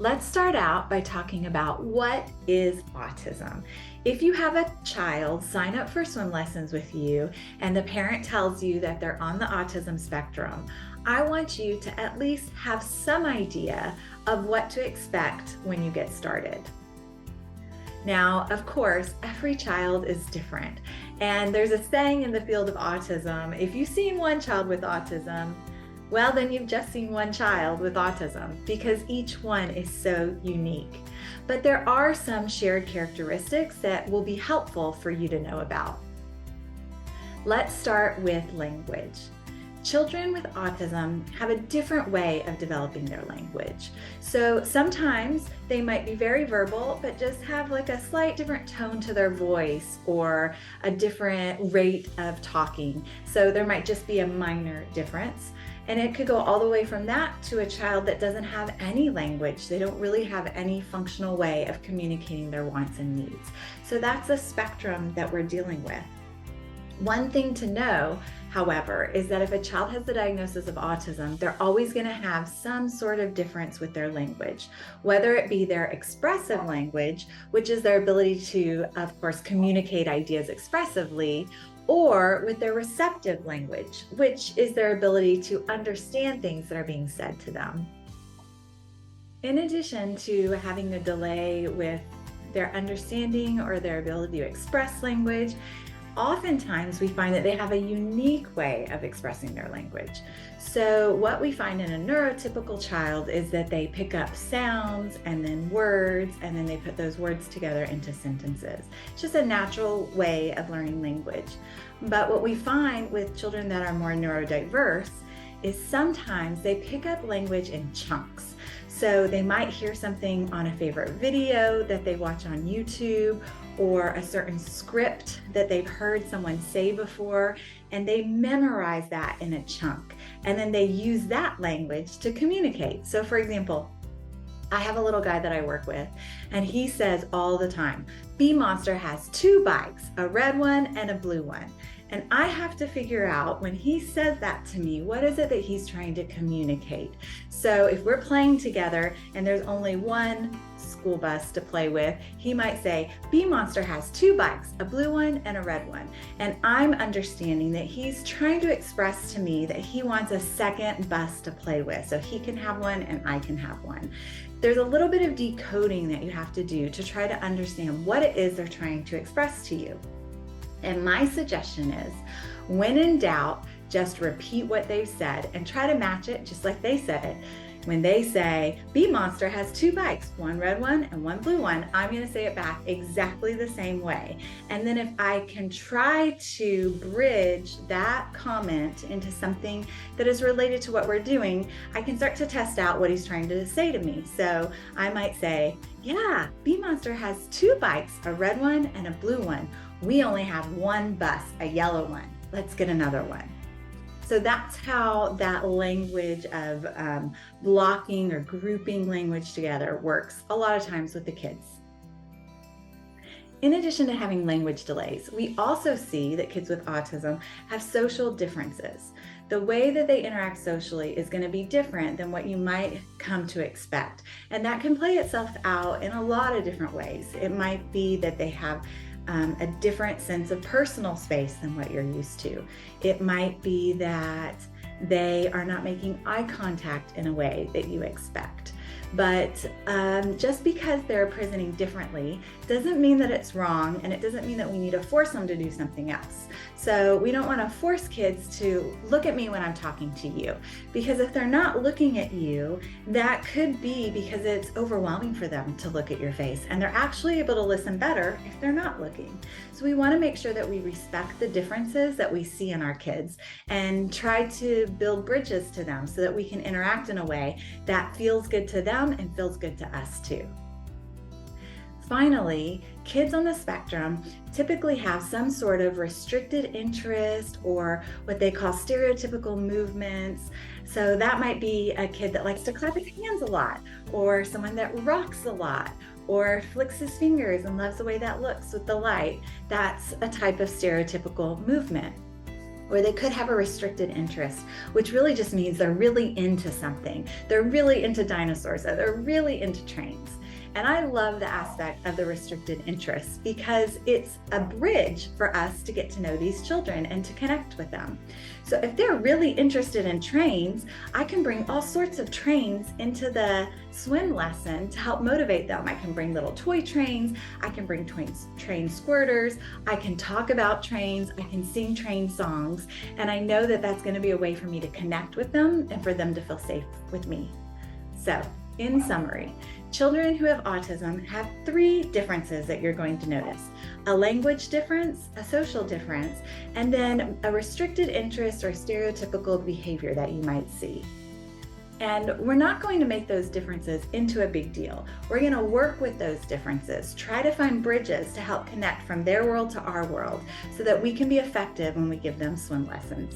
Let's start out by talking about what is autism. If you have a child sign up for swim lessons with you and the parent tells you that they're on the autism spectrum, I want you to at least have some idea of what to expect when you get started. Now, of course, every child is different. And there's a saying in the field of autism, if you've seen one child with autism, well, then you've just seen one child with autism because each one is so unique. But there are some shared characteristics that will be helpful for you to know about. Let's start with language. Children with autism have a different way of developing their language. So sometimes they might be very verbal, but just have like a slight different tone to their voice or a different rate of talking. So there might just be a minor difference. And it could go all the way from that to a child that doesn't have any language. They don't really have any functional way of communicating their wants and needs. So that's a spectrum that we're dealing with. One thing to know, however, is that if a child has the diagnosis of autism, they're always going to have some sort of difference with their language, whether it be their expressive language, which is their ability to, of course, communicate ideas expressively, or with their receptive language, which is their ability to understand things that are being said to them. In addition to having a delay with their understanding or their ability to express language, oftentimes we find that they have a unique way of expressing their language. So what we find in a neurotypical child is that they pick up sounds and then words, and then they put those words together into sentences. It's just a natural way of learning language. But what we find with children that are more neurodiverse is sometimes they pick up language in chunks. So they might hear something on a favorite video that they watch on YouTube, or a certain script that they've heard someone say before, and they memorize that in a chunk. And then they use that language to communicate. So for example, I have a little guy that I work with, and he says all the time, Bee Monster has two bikes, a red one and a blue one. And I have to figure out when he says that to me, what is it that he's trying to communicate? So if we're playing together and there's only one school bus to play with, he might say, Bee Monster has two bikes, a blue one and a red one. And I'm understanding that he's trying to express to me that he wants a second bus to play with. So he can have one and I can have one. There's a little bit of decoding that you have to do to try to understand what it is they're trying to express to you. And my suggestion is, when in doubt, just repeat what they've said and try to match it just like they said it. When they say, Bee Monster has two bikes, one red one and one blue one, I'm going to say it back exactly the same way. And then if I can try to bridge that comment into something that is related to what we're doing, I can start to test out what he's trying to say to me. So I might say, yeah, Bee Monster has two bikes, a red one and a blue one. We only have one bus, a yellow one. Let's get another one. So that's how that language of blocking or grouping language together works a lot of times with the kids. In addition to having language delays, we also see that kids with autism have social differences. The way that they interact socially is going to be different than what you might come to expect. And that can play itself out in a lot of different ways. It might be that they have a different sense of personal space than what you're used to. It might be that they are not making eye contact in a way that you expect. But just because they're presenting differently doesn't mean that it's wrong, and it doesn't mean that we need to force them to do something else. So we don't want to force kids to look at me when I'm talking to you, because if they're not looking at you, that could be because it's overwhelming for them to look at your face, and they're actually able to listen better if they're not looking. So we want to make sure that we respect the differences that we see in our kids and try to build bridges to them so that we can interact in a way that feels good to them and feels good to us too. Finally, kids on the spectrum typically have some sort of restricted interest or what they call stereotypical movements. So that might be a kid that likes to clap his hands a lot, or someone that rocks a lot, or flicks his fingers and loves the way that looks with the light. That's a type of stereotypical movement. Or they could have a restricted interest, which really just means they're really into something. They're really into dinosaurs, or they're really into trains. And I love the aspect of the restricted interest because it's a bridge for us to get to know these children and to connect with them. So if they're really interested in trains, I can bring all sorts of trains into the swim lesson to help motivate them. I can bring little toy trains, I can bring train squirters, I can talk about trains, I can sing train songs, and I know that that's going to be a way for me to connect with them and for them to feel safe with me. So, in summary, children who have autism have 3 differences that you're going to notice: a language difference, a social difference, and then a restricted interest or stereotypical behavior that you might see. And we're not going to make those differences into a big deal. We're going to work with those differences, try to find bridges to help connect from their world to our world so that we can be effective when we give them swim lessons.